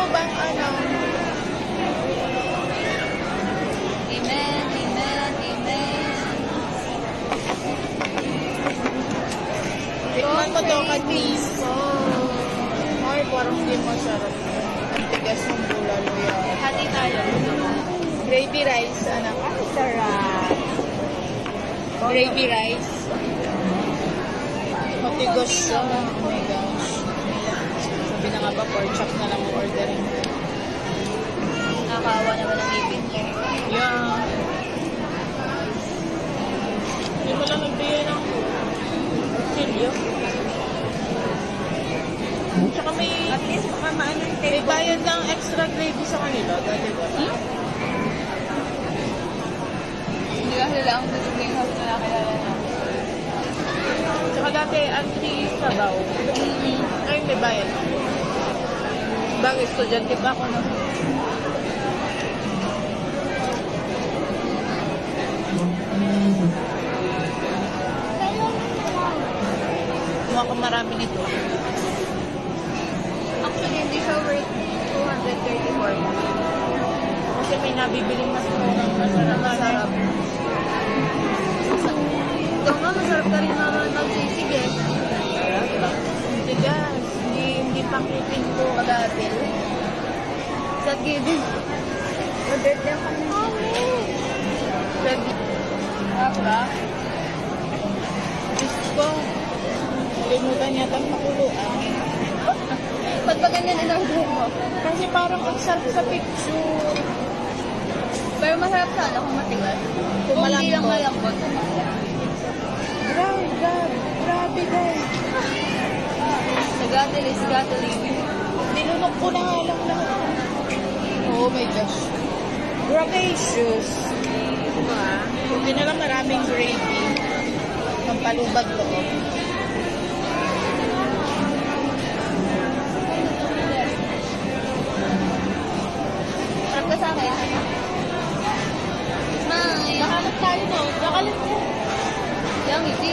bang ano? Amen, amen, amen. Tikman mo to, Katniss. Ay, parang hindi masarap. Ang tigas ng bulalo yan. Hati tayo. Gravy rice, anak. Ay, sarap. Gravy rice. Matigas siya. Oh my gosh. Sabi na nga ba, pork chop na lang ordering. Nakakawa naman ang ipin ko. Yeah. Hindi mo lang nagbigay ng silyo. Tsaka may... At least baka maano yung May bayad ng extra gravy sa kanila. Dati ba? Hindi kasi lang ang bibigay ko na nakilala na. Tsaka dati, anti sabaw. Ay, may bayad. Bagay, estudyante pa ako na. Kumuha ko marami nito. Actually, hindi siya worth 234. Kasi may nabibiling mas murang masarap. Ito nga, masarap ka rin naman magsisig eh. Tigas. Hindi pang-ipin ko dati. Sa gilid. Order din kami. Ba? Diyos ko. Limutan yata ang pakuluan. Ba't ba ganyan in-order mo? Kasi parang ang sarap sa picture. Pero masarap sana kung matigas. Kung Kung hindi lang malambot. malambot. Grabe guys. Sagatilis, gatiling. Nilunok ko na nga lang lahat. Oh my gosh. Gracious. Hindi na lang maraming gravy. Pampalubad loob. Sarap ka sa akin. Smile. Nakalat tayo no? Nakalat ko. Yang iti,